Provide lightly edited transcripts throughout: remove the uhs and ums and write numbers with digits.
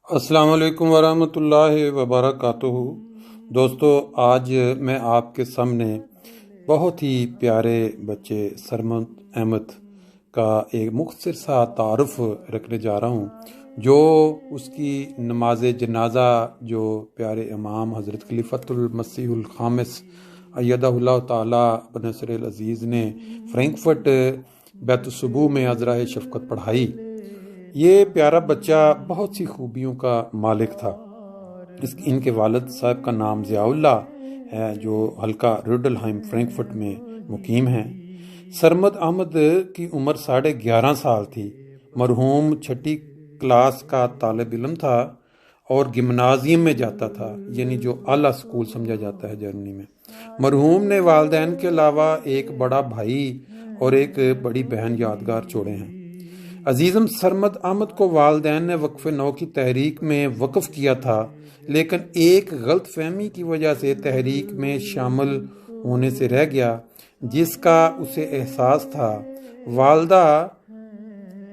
السلام علیکم ورحمۃ اللہ وبرکاتہ۔ دوستو، آج میں آپ کے سامنے بہت ہی پیارے بچے سرمد احمد کا ایک مختصر سا تعارف رکھنے جا رہا ہوں، جو اس کی نماز جنازہ جو پیارے امام حضرت خلیفۃ المسیح الخامس ایدہ اللہ تعالی بنصر العزیز نے فرینکفرٹ بیت الصبوح میں عذراء شفقت پڑھائی۔ یہ پیارا بچہ بہت سی خوبیوں کا مالک تھا۔ ان کے والد صاحب کا نام ضیاء اللہ ہے، جو حلقہ روڈلہائم فرینکفرٹ میں مقیم ہیں۔ سرمد احمد کی عمر 11.5 سال تھی۔ مرحوم چھٹی کلاس کا طالب علم تھا اور گمنازیم میں جاتا تھا، یعنی جو اعلیٰ اسکول سمجھا جاتا ہے جرمنی میں۔ مرحوم نے والدین کے علاوہ ایک بڑا بھائی اور ایک بڑی بہن یادگار چھوڑے ہیں۔ عزیزم سرمد احمد کو والدین نے وقف نو کی تحریک میں وقف کیا تھا، لیکن ایک غلط فہمی کی وجہ سے تحریک میں شامل ہونے سے رہ گیا، جس کا اسے احساس تھا۔ والدہ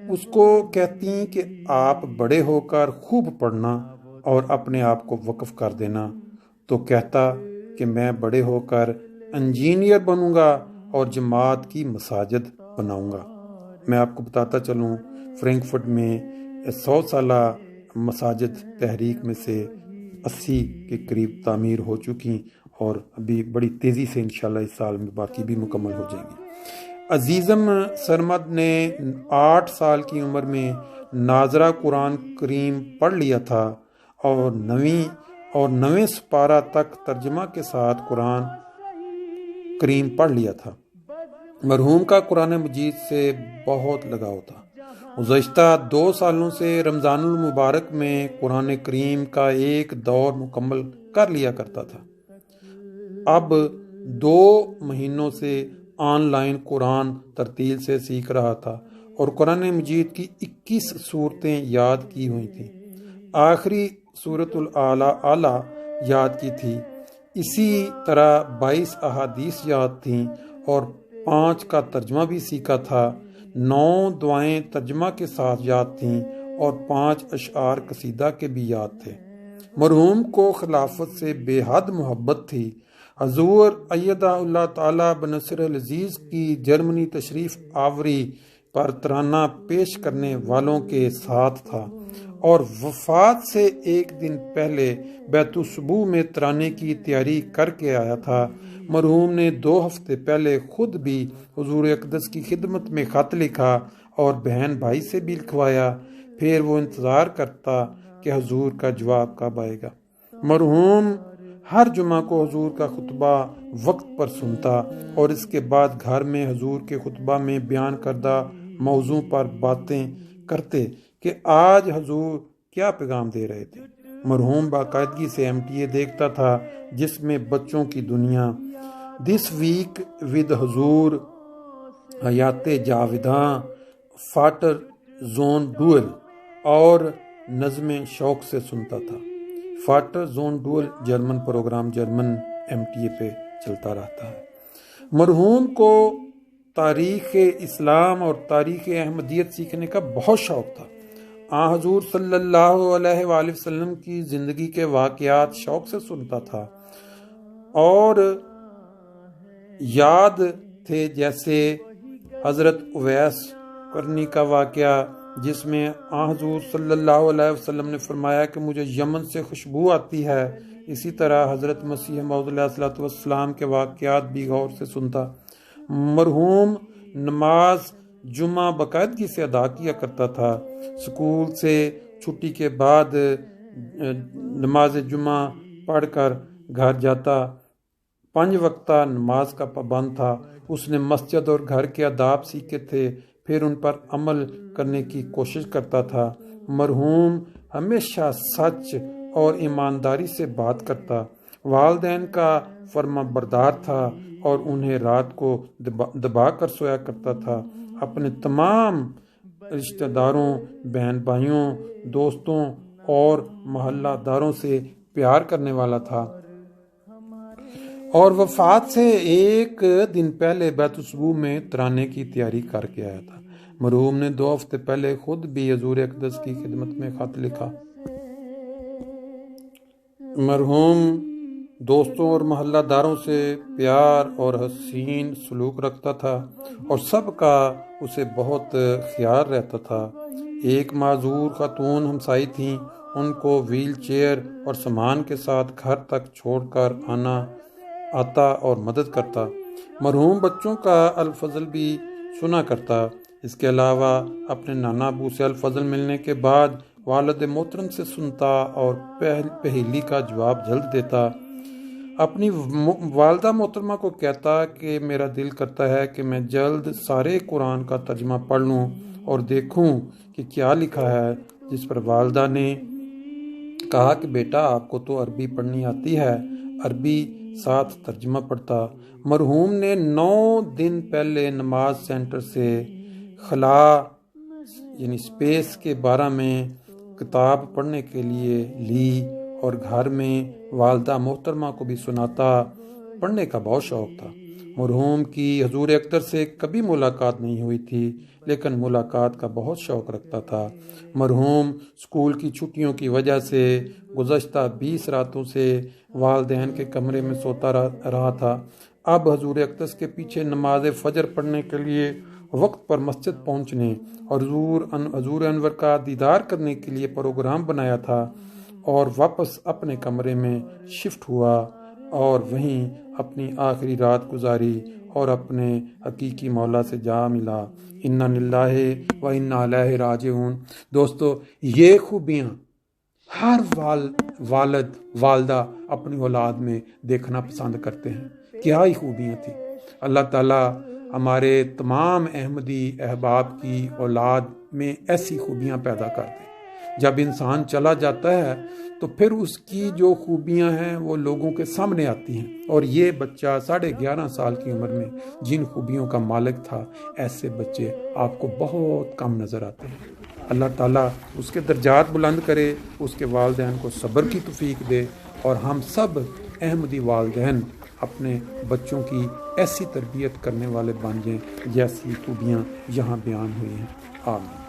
اس کو کہتی کہ آپ بڑے ہو کر خوب پڑھنا اور اپنے آپ کو وقف کر دینا، تو کہتا کہ میں بڑے ہو کر انجینئر بنوں گا اور جماعت کی مساجد بناؤں گا۔ میں آپ کو بتاتا چلوں، فرینکفرٹ میں 100 سالہ مساجد تحریک میں سے 80 کے قریب تعمیر ہو چکی اور ابھی بڑی تیزی سے انشاءاللہ اس سال میں باقی بھی مکمل ہو جائیں گی۔ عزیزم سرمد نے 8 سال کی عمر میں ناظرہ قرآن کریم پڑھ لیا تھا اور 9ویں سپارہ تک ترجمہ کے ساتھ قرآن کریم پڑھ لیا تھا۔ مرحوم کا قرآن مجید سے بہت لگاؤ تھا۔ گزشتہ 2 سالوں سے رمضان المبارک میں قرآن کریم کا ایک دور مکمل کر لیا کرتا تھا۔ اب 2 مہینوں سے آن لائن قرآن ترتیل سے سیکھ رہا تھا اور قرآن مجید کی 21 صورتیں یاد کی ہوئی تھیں۔ آخری سورۃ الاعلیٰ یاد کی تھی۔ اسی طرح 22 احادیث یاد تھیں اور 5 کا ترجمہ بھی سیکھا تھا۔ 9 دعائیں ترجمہ کے ساتھ یاد تھیں اور 5 اشعار قصیدہ کے بھی یاد تھے۔ مرحوم کو خلافت سے بے حد محبت تھی۔ حضور ایدہ اللہ تعالی بنصر العزیز کی جرمنی تشریف آوری پر ترانہ پیش کرنے والوں کے ساتھ تھا اور وفات سے ایک دن پہلے بیت الصبوح میں ترانے کی تیاری کر کے آیا تھا۔ مرحوم نے 2 ہفتے پہلے خود بھی حضور اقدس کی خدمت میں خط لکھا اور بہن بھائی سے بھی لکھوایا۔ پھر وہ انتظار کرتا کہ حضور کا جواب کب آئے گا۔ مرحوم ہر جمعہ کو حضور کا خطبہ وقت پر سنتا اور اس کے بعد گھر میں حضور کے خطبہ میں بیان کردہ موضوع پر باتیں کرتے کہ آج حضور کیا پیغام دے رہے تھے۔ مرحوم باقاعدگی سے MTA دیکھتا تھا، جس میں بچوں کی دنیا، دس ویک ود حضور، حیات جاوداں، فاٹر زون ڈوئل اور نظمیں شوق سے سنتا تھا۔ فاٹر zone dual German program German MTA پہ چلتا رہتا ہے۔ مرحوم کو تاریخ اسلام اور تاریخ احمدیت سیکھنے کا بہت شوق تھا۔ حضور صلی اللہ علیہ وآلہ وسلم کی زندگی کے واقعات شوق سے سنتا تھا اور یاد تھے، جیسے حضرت اویس قرنی کا واقعہ، جس میں حضور صلی اللہ علیہ وسلم نے فرمایا کہ مجھے یمن سے خوشبو آتی ہے۔ اسی طرح حضرت مسیح موعود علیہ الصلوۃ والسلام کے واقعات بھی غور سے سنتا۔ مرحوم نماز جمعہ باقاعدگی سے ادا کیا کرتا تھا۔ اسکول سے چھٹی کے بعد نماز جمعہ پڑھ کر گھر جاتا۔ 5 وقتہ نماز کا پابند تھا۔ اس نے مسجد اور گھر کے آداب سیکھے تھے، پھر ان پر عمل کرنے کی کوشش کرتا تھا۔ مرحوم ہمیشہ سچ اور ایمانداری سے بات کرتا، والدین کا فرما بردار تھا اور انہیں رات کو دبا کر سویا کرتا تھا۔ اپنے تمام رشتہ داروں، بہن بھائیوں، دوستوں اور محلہ داروں سے پیار کرنے والا تھا اور وفات سے ایک دن پہلے بیت الصبوح میں ترانے کی تیاری کر کے آیا تھا۔ مرحوم نے 2 ہفتے پہلے خود بھی حضور اقدس کی خدمت میں خط لکھا مرحوم دوستوں اور محلہ داروں سے پیار اور حسین سلوک رکھتا تھا اور سب کا اسے بہت خیال رہتا تھا۔ ایک معذور خاتون ہمسائی تھیں، ان کو ویل چیئر اور سامان کے ساتھ گھر تک چھوڑ کر آتا اور مدد کرتا۔ مرحوم بچوں کا الفضل بھی سنا کرتا۔ اس کے علاوہ اپنے نانا ابو سے الفضل ملنے کے بعد والد محترم سے سنتا اور پہیلی کا جواب جلد دیتا۔ اپنی والدہ محترمہ کو کہتا کہ میرا دل کرتا ہے کہ میں جلد سارے قرآن کا ترجمہ پڑھ لوں اور دیکھوں کہ کیا لکھا ہے، جس پر والدہ نے کہا کہ بیٹا آپ کو تو عربی پڑھنی آتی ہے، عربی ساتھ ترجمہ پڑھتا۔ مرحوم نے 9 دن پہلے نماز سینٹر سے خلا یعنی اسپیس کے بارے میں کتاب پڑھنے کے لیے لی اور گھر میں والدہ محترمہ کو بھی سناتا۔ پڑھنے کا بہت شوق تھا۔ مرحوم کی حضور اکثر سے کبھی ملاقات نہیں ہوئی تھی، لیکن ملاقات کا بہت شوق رکھتا تھا۔ مرحوم اسکول کی چھٹیوں کی وجہ سے گزشتہ 20 راتوں سے والدین کے کمرے میں سوتا رہا تھا۔ اب حضور اقدس کے پیچھے نماز فجر پڑھنے کے لیے وقت پر مسجد پہنچنے اور حضور انور کا دیدار کرنے کے لیے پروگرام بنایا تھا اور واپس اپنے کمرے میں شفٹ ہوا اور وہیں اپنی آخری رات گزاری اور اپنے حقیقی مولا سے جا ملا۔ انا للہ و انا الیہ راجعون۔ دوستو، یہ خوبیاں ہر والد والدہ اپنی اولاد میں دیکھنا پسند کرتے ہیں۔ کیا ہی خوبیاں تھیں۔ اللہ تعالیٰ ہمارے تمام احمدی احباب کی اولاد میں ایسی خوبیاں پیدا کر دے۔ جب انسان چلا جاتا ہے تو پھر اس کی جو خوبیاں ہیں وہ لوگوں کے سامنے آتی ہیں، اور یہ بچہ 11.5 سال کی عمر میں جن خوبیوں کا مالک تھا، ایسے بچے آپ کو بہت کم نظر آتے ہیں۔ اللہ تعالیٰ اس کے درجات بلند کرے، اس کے والدین کو صبر کی توفیق دے، اور ہم سب احمدی والدین اپنے بچوں کی ایسی تربیت کرنے والے بن جائیں جیسی خوبیاں یہاں بیان ہوئی ہیں۔ آمین۔